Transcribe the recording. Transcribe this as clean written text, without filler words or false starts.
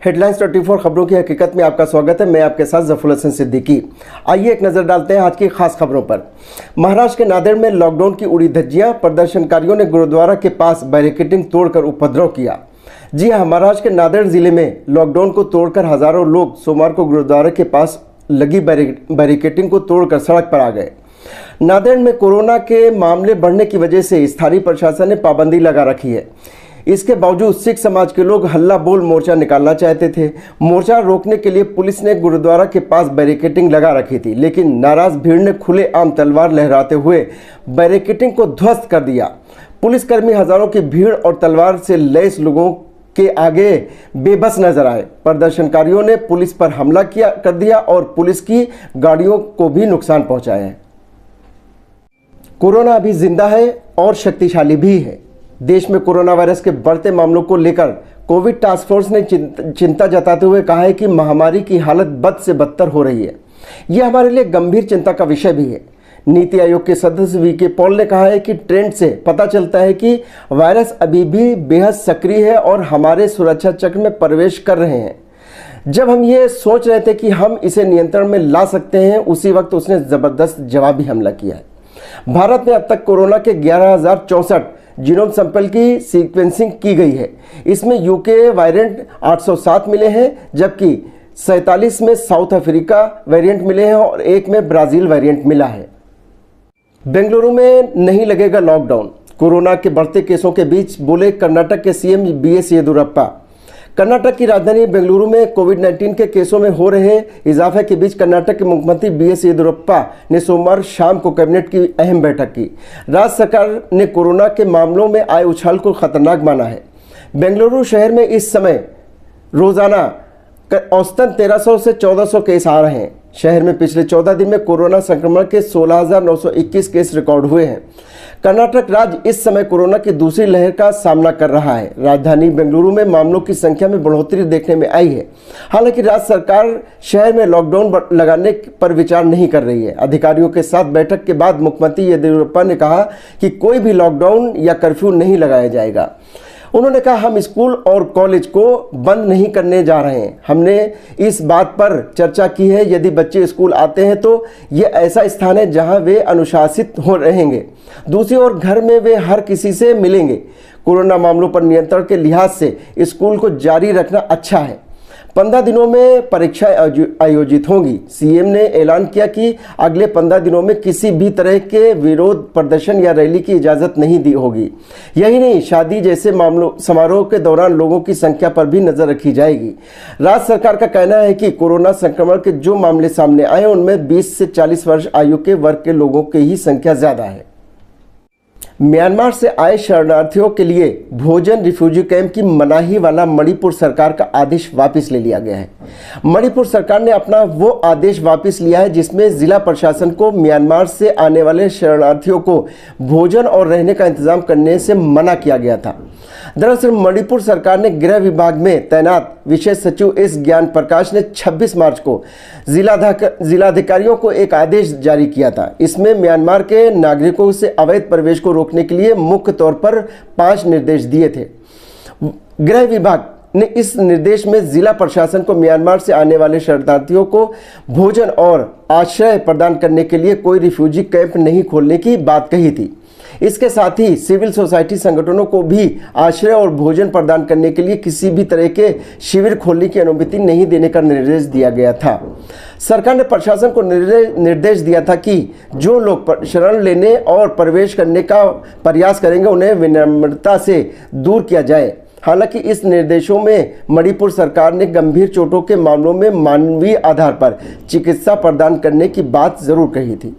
Headlines 24 खबरों की हकीकत में आपका स्वागत है। मैं आपके साथ जफर हसन सिद्दीकी। आइए एक नज़र डालते हैं आज की खास खबरों पर। महाराष्ट्र के नांदेड़ में लॉकडाउन की उड़ी धज्जियां। प्रदर्शनकारियों ने गुरुद्वारा के पास बैरिकेडिंग तोड़कर उपद्रव किया। जी हां, महाराष्ट्र के नांदेड़ जिले में लॉकडाउन को तोड़कर हजारों लोग सोमवार को गुरुद्वारा के पास लगी बैरिकेडिंग को तोड़कर सड़क पर आ गए। नांदेड़ में कोरोना के मामले बढ़ने की वजह से स्थानीय प्रशासन ने पाबंदी लगा रखी है। इसके बावजूद सिख समाज के लोग हल्ला बोल मोर्चा निकालना चाहते थे। मोर्चा रोकने के लिए पुलिस ने गुरुद्वारा के पास बैरिकेडिंग लगा रखी थी, लेकिन नाराज भीड़ ने खुलेआम तलवार लहराते हुए बैरिकेडिंग को ध्वस्त कर दिया। पुलिसकर्मी हजारों की भीड़ और तलवार से लैस लोगों के आगे बेबस नजर आए। प्रदर्शनकारियों ने पुलिस पर हमला कर दिया और पुलिस की गाड़ियों को भी नुकसान पहुंचाया है। कोरोना अभी जिंदा है और शक्तिशाली भी है। देश में कोरोना वायरस के बढ़ते मामलों को लेकर कोविड टास्क फोर्स ने चिंता जताते हुए कहा है कि महामारी की हालत बद से बदतर हो रही है। यह हमारे लिए गंभीर चिंता का विषय भी है। नीति आयोग के सदस्य वीके पॉल ने कहा है कि ट्रेंड से पता चलता है कि वायरस अभी भी बेहद सक्रिय है और हमारे सुरक्षा चक्र में प्रवेश कर रहे हैं। जब हम ये सोच रहे थे कि हम इसे नियंत्रण में ला सकते हैं, उसी वक्त उसने जबरदस्त जवाबी हमला किया है। भारत में अब तक कोरोना के 11,064 जीनोम सैंपल की सीक्वेंसिंग की गई है। इसमें यूके वेरिएंट 807 मिले हैं, जबकि 47 में साउथ अफ्रीका वेरिएंट मिले हैं और एक में ब्राजील वेरिएंट मिला है। बेंगलुरु में नहीं लगेगा लॉकडाउन। कोरोना के बढ़ते केसों के बीच बोले कर्नाटक के सीएम बीएस येदियुरप्पा। कर्नाटक की राजधानी बेंगलुरु में कोविड-19 के केसों में हो रहे इजाफे के बीच कर्नाटक के मुख्यमंत्री बीएस येदियुरप्पा ने सोमवार शाम को कैबिनेट की अहम बैठक की। राज्य सरकार ने कोरोना के मामलों में आए उछाल को खतरनाक माना है। बेंगलुरु शहर में इस समय रोजाना औसतन 1300 से 1400 केस आ रहे हैं। शहर में पिछले 14 दिन में कोरोना संक्रमण के 16,921 केस रिकॉर्ड हुए हैं। कर्नाटक राज्य इस समय कोरोना की दूसरी लहर का सामना कर रहा है। राजधानी बेंगलुरु में मामलों की संख्या में बढ़ोतरी देखने में आई है। हालांकि राज्य सरकार शहर में लॉकडाउन लगाने पर विचार नहीं कर रही है। अधिकारियों के साथ बैठक के बाद मुख्यमंत्री येदियुरप्पा ने कहा कि कोई भी लॉकडाउन या कर्फ्यू नहीं लगाया जाएगा। उन्होंने कहा, हम स्कूल और कॉलेज को बंद नहीं करने जा रहे हैं। हमने इस बात पर चर्चा की है, यदि बच्चे स्कूल आते हैं तो ये ऐसा स्थान है जहां वे अनुशासित हो रहेंगे। दूसरी ओर घर में वे हर किसी से मिलेंगे। कोरोना मामलों पर नियंत्रण के लिहाज से स्कूल को जारी रखना अच्छा है। 15 दिनों में परीक्षाएं आयोजित होंगी। सीएम ने ऐलान किया कि अगले 15 दिनों में किसी भी तरह के विरोध प्रदर्शन या रैली की इजाजत नहीं दी होगी। यही नहीं, शादी जैसे समारोह के दौरान लोगों की संख्या पर भी नजर रखी जाएगी। राज्य सरकार का कहना है कि कोरोना संक्रमण के जो मामले सामने आए उनमें 20 से 40 वर्ष आयु के वर्ग के लोगों की ही संख्या ज्यादा है। म्यांमार से आए शरणार्थियों के लिए भोजन रिफ्यूजी कैंप की मनाही वाला मणिपुर सरकार का आदेश वापस ले लिया गया है। मणिपुर सरकार ने अपना वो आदेश वापस लिया है जिसमें जिला प्रशासन को म्यांमार से आने वाले शरणार्थियों को भोजन और रहने का इंतजाम करने से मना किया गया था। दरअसल मणिपुर सरकार ने गृह विभाग में तैनात विशेष सचिव एस ज्ञान प्रकाश ने 26 मार्च को जिलाधिकारियों को एक आदेश जारी किया था। इसमें म्यांमार के नागरिकों से अवैध प्रवेश को रोकने के लिए मुख्य तौर पर 5 निर्देश दिए थे। गृह विभाग ने इस निर्देश में जिला प्रशासन को म्यांमार से आने वाले शरणार्थियों को भोजन और आश्रय प्रदान करने के लिए कोई रिफ्यूजी कैंप नहीं खोलने की बात कही थी। इसके साथ ही सिविल सोसाइटी संगठनों को भी आश्रय और भोजन प्रदान करने के लिए किसी भी तरह के शिविर खोलने की अनुमति नहीं देने का निर्देश दिया गया था। सरकार ने प्रशासन को निर्देश दिया था कि जो लोग शरण लेने और प्रवेश करने का प्रयास करेंगे उन्हें विनम्रता से दूर किया जाए। हालांकि इस निर्देशों में मणिपुर सरकार ने गंभीर चोटों के मामलों में मानवीय आधार पर चिकित्सा प्रदान करने की बात जरूर कही थी।